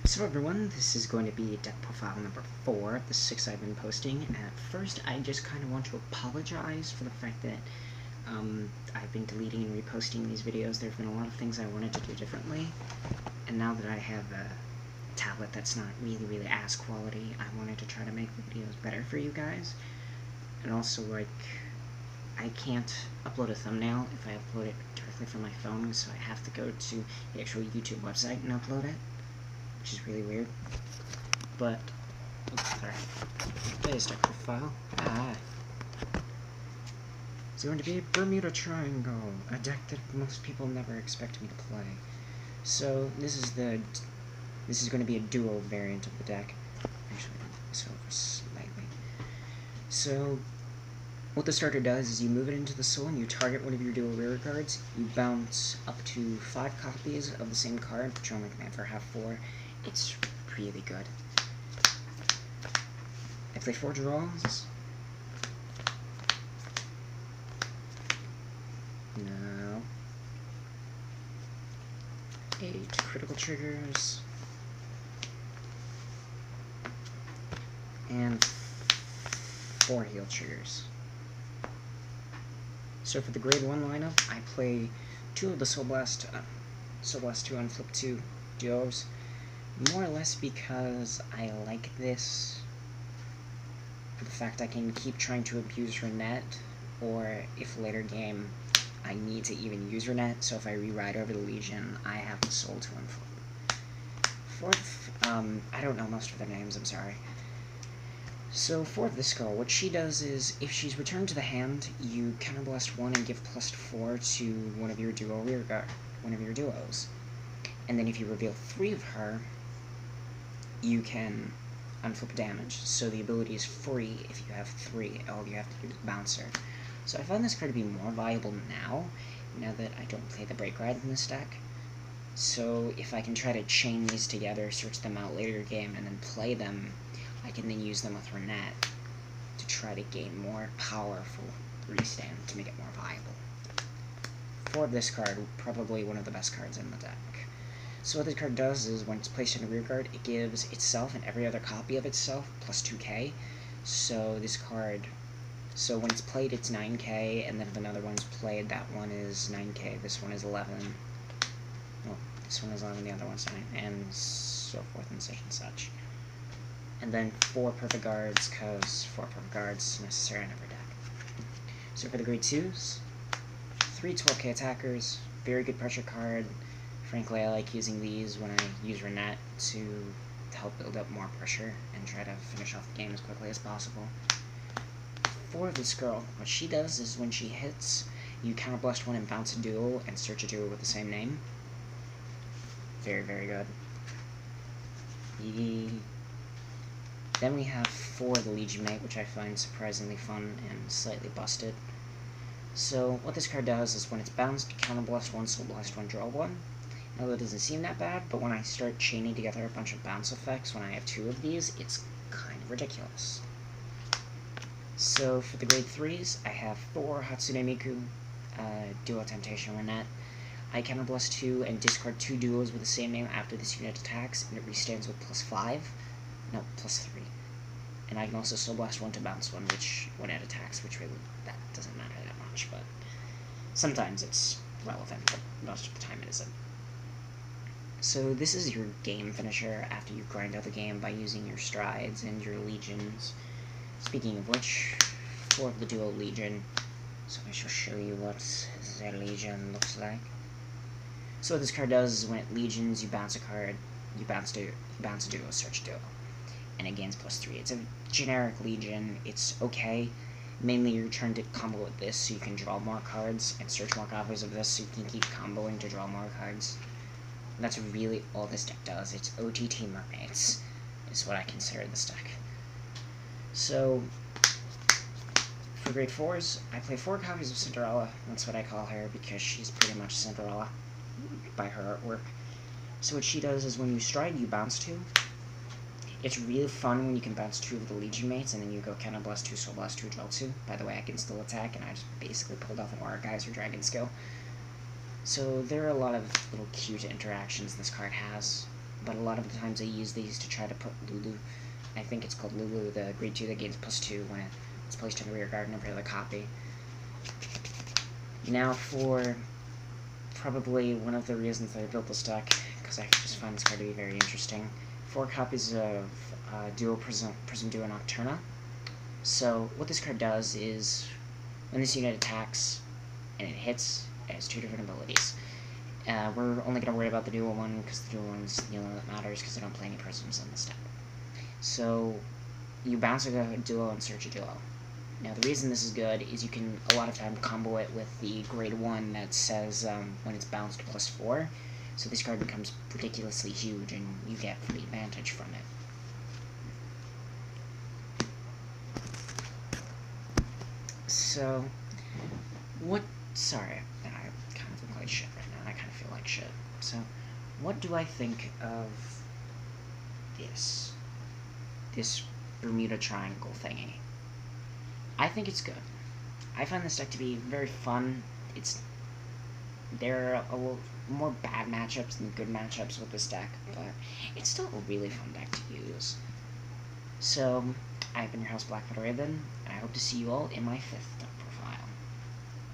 So everyone, this is going to be deck profile number 4, the 6 I've been posting. At first, I just kind of want to apologize for the fact that I've been deleting and reposting these videos. There have been a lot of things I wanted to do differently, and now that I have a tablet that's not really as quality, I wanted to try to make the videos better for you guys. And also, like, I can't upload a thumbnail if I upload it directly from my phone, so I have to go to the actual YouTube website and upload it, which is really weird. But, oops, sorry. Today's deck profile. It's going to be a Bermuda Triangle, a deck that most people never expect me to play. So this is going to be a duo variant of the deck. Actually, this over slightly. So what the starter does is you move it into the soul and you target one of your dual rear cards. You bounce up to 5 copies of the same card, which only can ever have 4. It's really good. I play 4 draws. Now, 8 critical triggers, and 4 heal triggers. So for the grade 1 lineup, I play 2 of the Soul Blast 2 and Flip 2 duos, more or less because I like this for the fact I can keep trying to abuse Renette, or if later game I need to even use Renette, so if I rewrite over the Legion, I have the Soul to inflict. Fourth, I don't know most of their names, I'm sorry. So for this girl, what she does is, if she's returned to the hand, you counterblast 1 and give +4 to one of your duos. And then if you reveal 3 of her, you can unflip damage. So the ability is free if you have 3. All you have to do is bounce her. So I find this card to be more viable now that I don't play the break ride in this deck. So if I can try to chain these together, search them out later game, and then play them, I can then use them with Renette to try to gain more powerful restand to make it more viable. For this card, probably one of the best cards in the deck. So what this card does is, when it's placed in a rear guard, it gives itself and every other copy of itself plus 2k. So this card, so when it's played, it's 9k, and then if another one's played, that one is 9k, this one is 11. Well, this one is 11, the other one's 9, and so forth and such and such. And then 4 perfect guards, because 4 perfect guards are necessary in every deck. So for the grade 2s, 3 12k attackers, very good pressure card. Frankly, I like using these when I use Renette to help build up more pressure and try to finish off the game as quickly as possible. For this girl, what she does is, when she hits, you counterblast 1 and bounce a duo and search a duo with the same name. Very good. Then we have 4 the Legion Mate, which I find surprisingly fun and slightly busted. So what this card does is, when it's bounced, counterblast 1, soul blast 1, draw 1. Now that doesn't seem that bad, but when I start chaining together a bunch of bounce effects, when I have 2 of these, it's kind of ridiculous. So for the grade 3s, I have 4 Hatsune Miku, Duo Temptation Renette. I counterblast 2 and discard 2 duos with the same name after this unit attacks, and it restands with +3. And I can also Soul Blast 1 to bounce 1, which, when it attacks, which really, that doesn't matter that much, but sometimes it's relevant, but most of the time it isn't. So this is your game finisher after you grind out the game by using your strides and your legions. Speaking of which, 4 of the duo Legion, so I shall show you what their Legion looks like. So what this card does is, when it Legions, you bounce a card, you bounce a duo, search duo, and it gains +3. It's a generic Legion, it's okay. Mainly you're trying to combo with this so you can draw more cards, and search more copies of this so you can keep comboing to draw more cards. And that's really all this deck does. It's OTT Mermaids, is what I consider this deck. So, for grade 4s, I play 4 copies of Cinderella. That's what I call her, because she's pretty much Cinderella by her artwork. So what she does is, when you stride, you bounce 2. It's really fun when you can bounce 2 of the Legion Mates, and then you go counterblast 2, soul blast 2, draw 2. By the way, I can still attack, and I just basically pulled off an Aura Geyser Dragon skill. So there are a lot of little cute interactions this card has. but a lot of the times I use these to try to put Lulu, I think it's called Lulu, the grade 2 that gains +2 when it's placed in the rear guard of the copy. Now for probably one of the reasons that I built this deck, because I just find this card to be very interesting. 4 copies of Duo Prism Duo Nocturna. So what this card does is, when this unit attacks and it hits, it has 2 different abilities. We're only going to worry about the dual one, because the dual one is the only one that matters, because I don't play any prisms in this deck. So, you bounce a duo and search a duo. Now, the reason this is good is you can, a lot of time, combo it with the grade 1 that says, when it's bounced +4, so this card becomes ridiculously huge, and you get the advantage from it. So, sorry, I kind of look like shit right now, and I kind of feel like shit. So, what do I think of this Bermuda Triangle thingy? I think it's good. I find this deck to be very fun. There are a little more bad matchups than good matchups with this deck, but it's still a really fun deck to use. So, I've been your host, Black Raven, and I hope to see you all in my 5th deck.